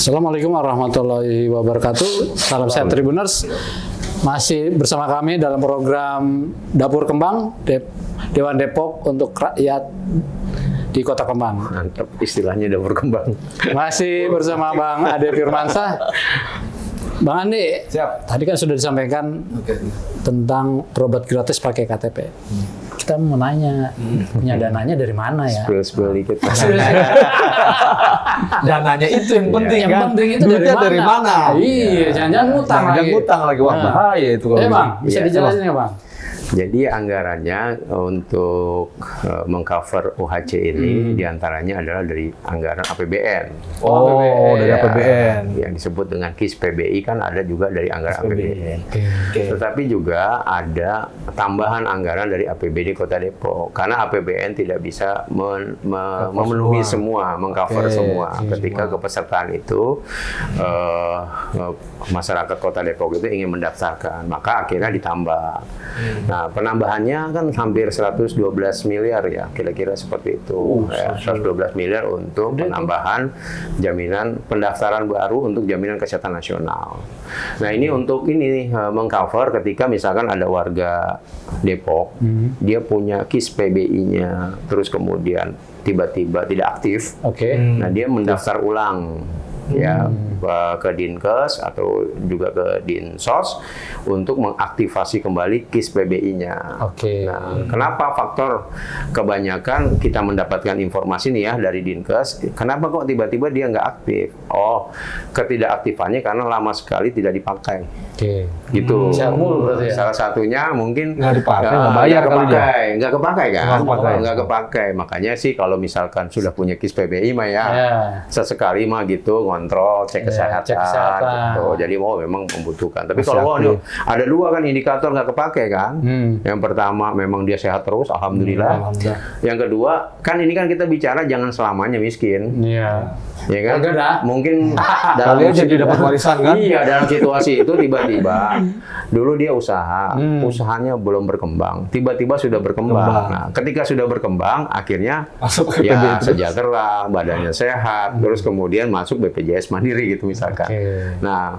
Assalamualaikum warahmatullahi wabarakatuh. Salam sehat Tribuners. Masih bersama kami dalam program Dapur Kembang Dewan Depok untuk rakyat di Kota Kembang. Mantap istilahnya Dapur Kembang. Masih bersama Bang Ade Firmansyah. Bang Andi, siap. Tadi kan sudah disampaikan tentang berobat gratis pakai KTP. Kita mau nanya, punya dananya dari mana ya? Spill dikit. Dananya itu yang penting Yang kan. penting itu dari mana? Iya, jangan-jangan ngutang lagi. Ngutang lagi, wah bahaya itu kalau. Bang, bisa Iya. dijelasin ya Bang? Jadi anggarannya untuk mengcover UHC ini diantaranya adalah dari anggaran APBN. Oh, dari Ya, APBN. yang disebut dengan KIS PBI kan ada juga dari anggaran APBN. Oke. Tetapi juga ada tambahan anggaran dari APBD Kota Depok karena APBN tidak bisa memenuhi semua, mengcover semua. Ketika kepesertaan itu masyarakat Kota Depok itu ingin mendaftarkan, maka akhirnya ditambah. Nah, penambahannya kan hampir 112 miliar ya, kira-kira seperti itu. 112 miliar untuk penambahan jaminan pendaftaran baru untuk jaminan kesehatan nasional. Nah, ini untuk ini mengcover ketika misalkan ada warga Depok, dia punya KIS PBI-nya, terus kemudian tiba-tiba tidak aktif. Nah, dia mendaftar ulang ya ke Dinkes atau juga ke Dinsos untuk mengaktifasi kembali KIS PBI-nya. Nah, kenapa faktor kebanyakan kita mendapatkan informasi nih ya dari Dinkes, kenapa kok tiba-tiba dia nggak aktif? Oh, ketidakaktifannya karena lama sekali tidak dipakai. Gitu. Berarti ya? Salah satunya mungkin Nggak dipakai, nggak bayar kali dia. nggak kepakai kan? Nggak Nggak kepakai. Makanya sih kalau misalkan sudah punya KIS PBI mah ya, sesekali mah gitu ngontrol, cek kesehatan. Gitu. Jadi memang membutuhkan. Tapi kalau ada dua kan indikator nggak kepakai kan? Yang pertama memang dia sehat terus, alhamdulillah. Yang kedua kan ini kan kita bicara jangan selamanya miskin. Ya kan? Mungkin Kalian jadi dapat warisan kan? Iya, dalam situasi itu tiba-tiba dulu dia usaha, usahanya belum berkembang, tiba-tiba sudah berkembang. Nah, ketika sudah berkembang, akhirnya masuk ke ya sejahtera, badannya sehat, terus kemudian masuk BPJS Mandiri gitu misalkan. Nah,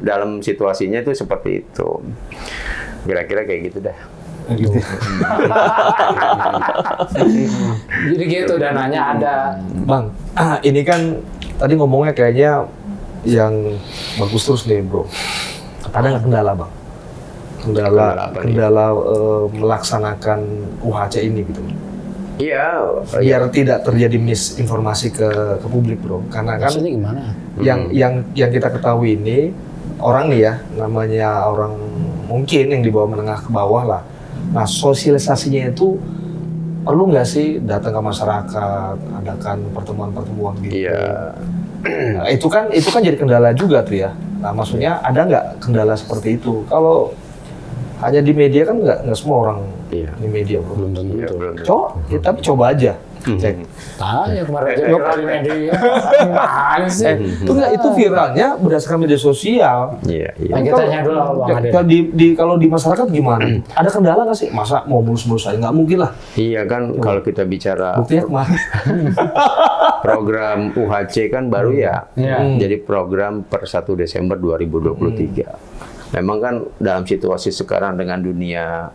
dalam situasinya itu seperti itu. Kira-kira kayak gitu dah. Jadi gitu dananya ada. Bang, ini kan tadi ngomongnya kayaknya yang bagus terus nih bro. Ada nggak kendala bang? Kendala melaksanakan UHC ini gitu. Iya, biar tidak terjadi misinformasi ke publik bro. Karena kan maksudnya gimana? Yang kita ketahui ini orang nih ya, namanya orang mungkin yang di bawah menengah ke bawah lah. Nah, sosialisasinya itu perlu nggak sih datang ke masyarakat, adakan pertemuan-pertemuan gitu? Iya. Nah, itu kan jadi kendala juga tuh ya. Nah, maksudnya ada nggak kendala seperti itu? Kalau hanya di media kan nggak semua orang di media bro. Belum tentu. Tapi coba aja. Cek. Tanya kemarin aja di media. Gimana sih? Itu viralnya berdasarkan media sosial. Iya. Nah, kita tanya dulu Bang Ade. Kalau di masyarakat gimana? Ada kendala nggak sih? Masa mau mulus-mulus aja? Nggak mungkin lah. Iya kan, kalau kita bicara Buktinya kemarin. program UHC kan baru ya. Jadi program per 1 Desember 2023. Memang kan dalam situasi sekarang dengan dunia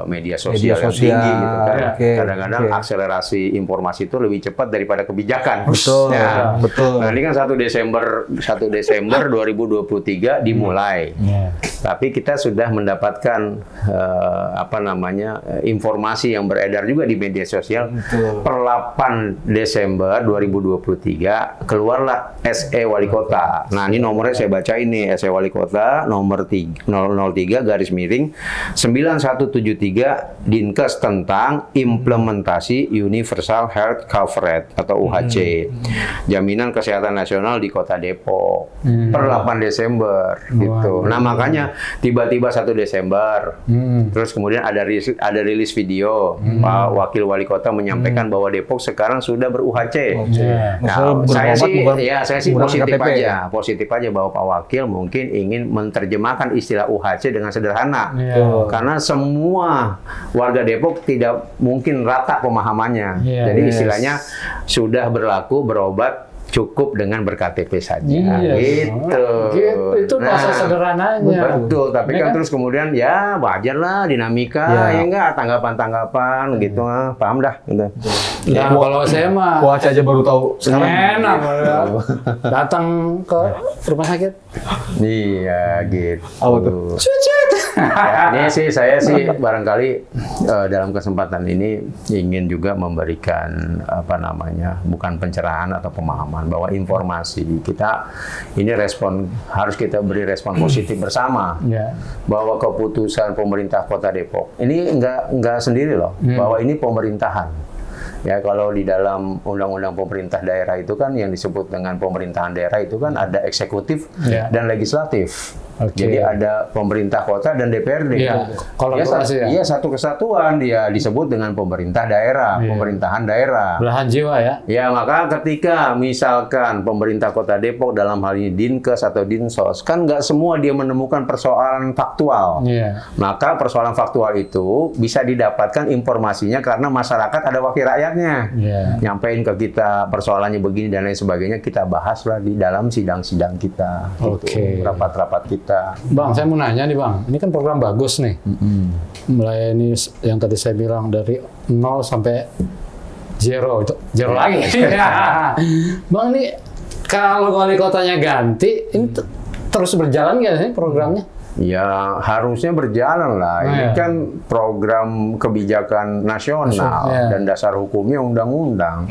media sosial yang tinggi gitu kan. Kadang-kadang akselerasi informasi itu lebih cepat daripada kebijakan. Betul. Nah, ini kan 1 Desember 2023 dimulai. Tapi kita sudah mendapatkan informasi yang beredar juga di media sosial. Per 8 Desember 2023 keluarlah SE Wali Kota. Nah, ini nomornya saya baca ini, SE Wali Kota nomor 003/9173 Dinkes tentang implementasi Universal Health Coverage atau UHC, jaminan kesehatan nasional di Kota Depok per 8 Desember gitu. Nah, makanya tiba-tiba 1 Desember terus kemudian ada rilis video Pak Wakil Wali Kota menyampaikan bahwa Depok sekarang sudah ber-UHC. Nah, saya sih positif aja bahwa Pak Wakil mungkin ingin menerjemahkan istilah UHC dengan sederhana. Karena semua warga Depok tidak mungkin rata pemahamannya. Jadi istilahnya sudah berlaku berobat cukup dengan ber-KTP saja. Iya. Gitu. Itu bahasa sederhananya. Betul, tapi Ini kan kan terus kemudian ya wajar lah dinamika, ya enggak tanggapan-tanggapan gitu, paham dah. Gitu. Nah, kalau saya mah Wah, aja baru tahu sekarang. enak datang ke rumah sakit. Iya, gitu. Apa tuh? Ya, ini sih saya sih barangkali dalam kesempatan ini ingin juga memberikan apa namanya, bukan pencerahan atau pemahaman bahwa informasi kita ini harus kita beri respon positif bersama. Ya. Bahwa keputusan pemerintah Kota Depok ini enggak sendiri loh, bahwa ini pemerintahan. Ya, kalau di dalam undang-undang pemerintah daerah itu kan yang disebut dengan pemerintahan daerah itu kan ada eksekutif dan legislatif. Oke. Jadi ada pemerintah kota dan DPRD. Iya, kolaborasi ya. Iya, satu kesatuan dia disebut dengan pemerintah daerah, pemerintahan daerah. Belahan jiwa ya. Ya, maka ketika misalkan pemerintah Kota Depok dalam hal ini Dinkes atau Dinsos, kan nggak semua dia menemukan persoalan faktual. Iya. Maka persoalan faktual itu bisa didapatkan informasinya karena masyarakat ada wakil rakyatnya. Iya. Nyampein ke kita persoalannya begini dan lain sebagainya, kita bahaslah di dalam sidang-sidang kita. Oke. Rapat-rapat kita. Bang, saya mau nanya nih Bang, ini kan program bagus nih. Melayani yang tadi saya bilang dari 0 sampai 0, itu 0 lagi. Bang, ini kalau wali kotanya ganti, ini terus berjalan nggak sih programnya? Ya harusnya berjalan lah. Ini kan program kebijakan nasional dan dasar hukumnya undang-undang,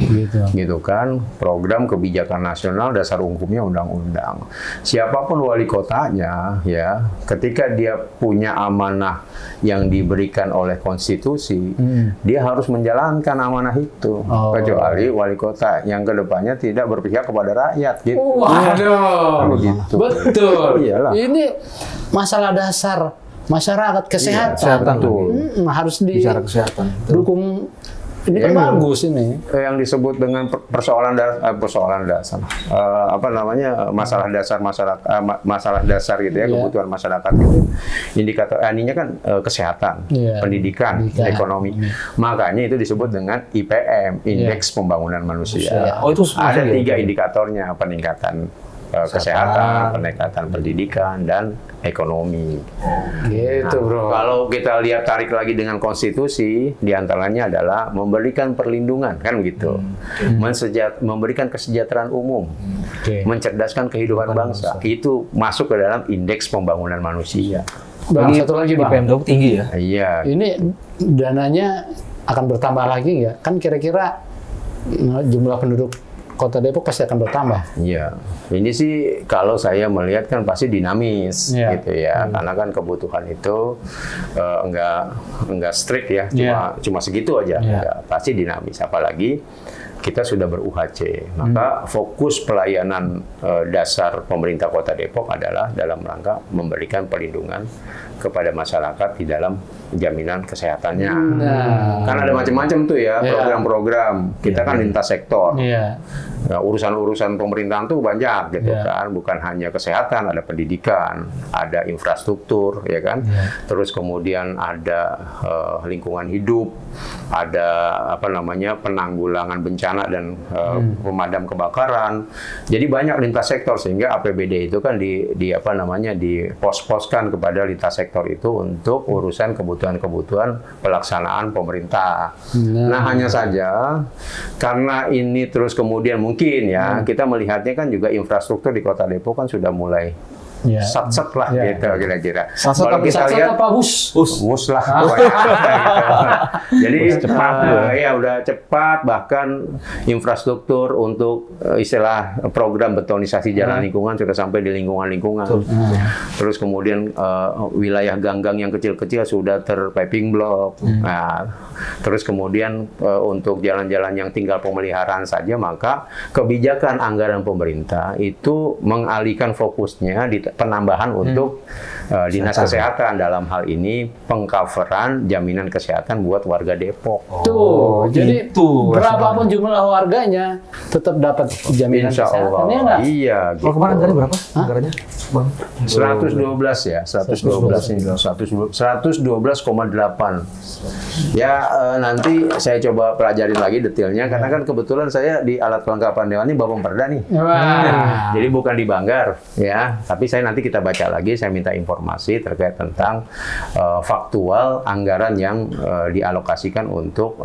gitu kan. Program kebijakan nasional dasar hukumnya undang-undang. Siapapun wali kotanya, ya, ketika dia punya amanah yang diberikan oleh konstitusi, dia harus menjalankan amanah itu. Kecuali wali kota yang kedepannya tidak berpihak kepada rakyat, gitu. Waduh, gitu. betul. Iyalah. Ini masalah dasar masyarakat kesehatan, harus Bicara kesehatan. didukung. Ini kan bagus ini. Yang disebut dengan persoalan dasar, apa namanya, masalah dasar masyarakat, masalah dasar gitu ya, kebutuhan masyarakat gitu. Indikator ininya kan kesehatan, pendidikan, ekonomi. Makanya itu disebut dengan IPM, Indeks Pembangunan Manusia. Oh, itu ada 3 indikatornya: peningkatan kesehatan, peningkatan pendidikan, dan ekonomi. Gitu, Bro. Kalau kita lihat tarik lagi dengan konstitusi, diantaranya adalah memberikan perlindungan, kan begitu. Memberikan kesejahteraan umum, mencerdaskan kehidupan bangsa. Itu masuk ke dalam Indeks Pembangunan Manusia. Bang, satu lagi Bang. IPM Depok tinggi ya? Iya. Ini dananya akan bertambah lagi nggak? Kan kira-kira jumlah penduduk Kota Depok pasti akan bertambah. Iya, ini sih kalau saya melihat kan pasti dinamis, gitu ya, karena kan kebutuhan itu enggak strict ya, cuma segitu aja, pasti dinamis. Apalagi kita sudah ber-UHC, maka fokus pelayanan dasar pemerintah Kota Depok adalah dalam rangka memberikan perlindungan kepada masyarakat di dalam jaminan kesehatannya. Kan ada macam-macam tuh ya program-program. Kita kan lintas sektor. Nah, urusan-urusan pemerintahan tuh banyak gitu kan, bukan hanya kesehatan, ada pendidikan, ada infrastruktur, ya kan. Terus kemudian ada lingkungan hidup, ada apa namanya, penanggulangan bencana dan pemadam kebakaran. Jadi banyak lintas sektor, sehingga APBD itu kan dipos-poskan kepada lintas sektor itu untuk urusan kebutuhan pelaksanaan pemerintah. Nah, hanya saja karena ini terus kemudian mungkin ya kita melihatnya kan juga infrastruktur di Kota Depok kan sudah mulai sat-sat lah gitu kira-kira. Kalau kita lihat apa bus lah. Jadi cepat, ya udah cepat, bahkan infrastruktur untuk istilah program betonisasi jalan lingkungan sudah sampai di lingkungan-lingkungan. Terus kemudian wilayah ganggang yang kecil-kecil sudah terpaving block. Nah, terus kemudian untuk jalan-jalan yang tinggal pemeliharaan saja, maka kebijakan anggaran pemerintah itu mengalihkan fokusnya di penambahan untuk dinas kesehatan, dalam hal ini pengcoveran jaminan kesehatan buat warga Depok. Jadi berapapun jumlah warganya tetap dapat jaminan Insya kesehatan. Allah. Iya. Gitu. Kalau kemarin tadi berapa anggarannya, Bang? 112 ya, 112 ini 112,8 Ya nanti saya coba pelajarin lagi detailnya karena kan kebetulan saya di alat kelengkapan dewan ini Bapak Perda nih. Wah. Jadi bukan di Banggar ya, tapi saya nanti kita baca lagi, saya minta informasi terkait tentang faktual anggaran yang dialokasikan untuk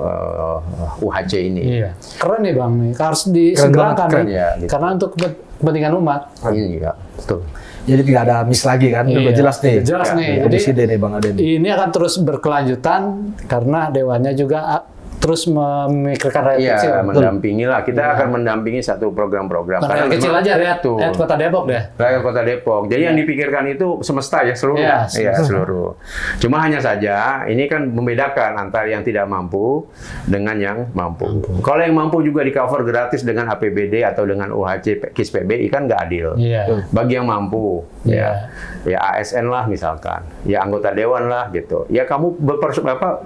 UHC ini. Iya. Keren nih Bang nih. Harus disegerakan keren, nih. ya, gitu. Karena untuk kepentingan umat. Iya, betul. Jadi tidak ada miss lagi kan? Udah Iya. jelas nih. Jelas nih. Jadi Komisi D nih Bang Ade nih. ini akan terus berkelanjutan karena dewannya juga terus memikirkan rakyat kecil. Iya, mendampingi lah. Kita akan mendampingi satu program-program. Bukan rakyat kecil aja, rakyat Tuh. Kota Depok deh. Rakyat Kota Depok. Jadi yang dipikirkan itu semesta ya, seluruh. Iya, Iya, seluruh. Cuma hanya saja ini kan membedakan antara yang tidak mampu dengan yang mampu. Kalau yang mampu juga di cover gratis dengan APBD atau dengan UHC KIS PBI kan nggak adil. Iya. Bagi yang mampu, Iya. ya ASN lah misalkan, ya anggota dewan lah gitu. Ya kamu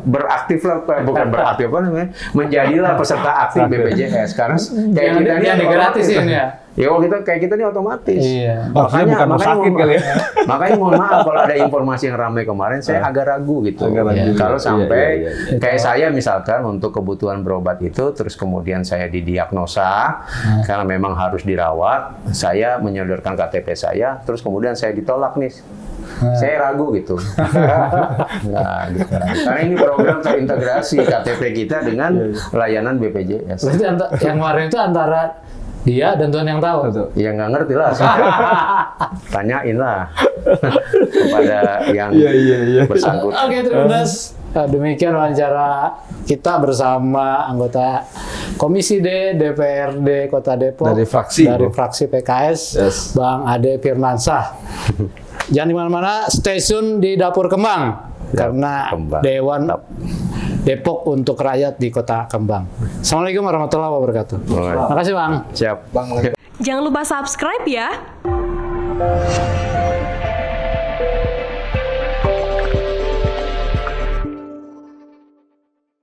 beraktif lah, bukan beraktif apa namanya, menjadilah peserta aktif BPJS. Karena kayak kita ini dia digratisin ya. Ya kalau kayak kita ini otomatis. Iya. Maksudnya bukan mau sakit kali ya. Makanya mohon maaf kalau ada informasi yang ramai kemarin, saya agak ragu gitu. Agak ragu. Kalau Iya, sampai iya. kayak saya misalkan untuk kebutuhan berobat itu, terus kemudian saya didiagnosa karena memang harus dirawat, saya menyodorkan KTP saya, terus kemudian saya ditolak nih. Saya ragu gitu. Nah, gitu. Karena ini program terintegrasi KTP kita dengan layanan BPJS. Berarti yang kemarin itu antara dia dan Tuhan yang tahu. Ya nggak ngerti lah. Tanyain lah kepada yang bersangkutan. Oke, terima kasih. Demikian wawancara kita bersama anggota Komisi D DPRD Kota Depok Dari fraksi, PKS, Yes. Bang Ade Firmansyah. Jangan di mana-mana, stay tune di Dapur Kembang karena Kembang. Dewan Depok untuk rakyat di Kota Kembang. Assalamualaikum warahmatullahi wabarakatuh. Boleh. Makasih Bang. Siap. Bang Jangan lupa subscribe ya.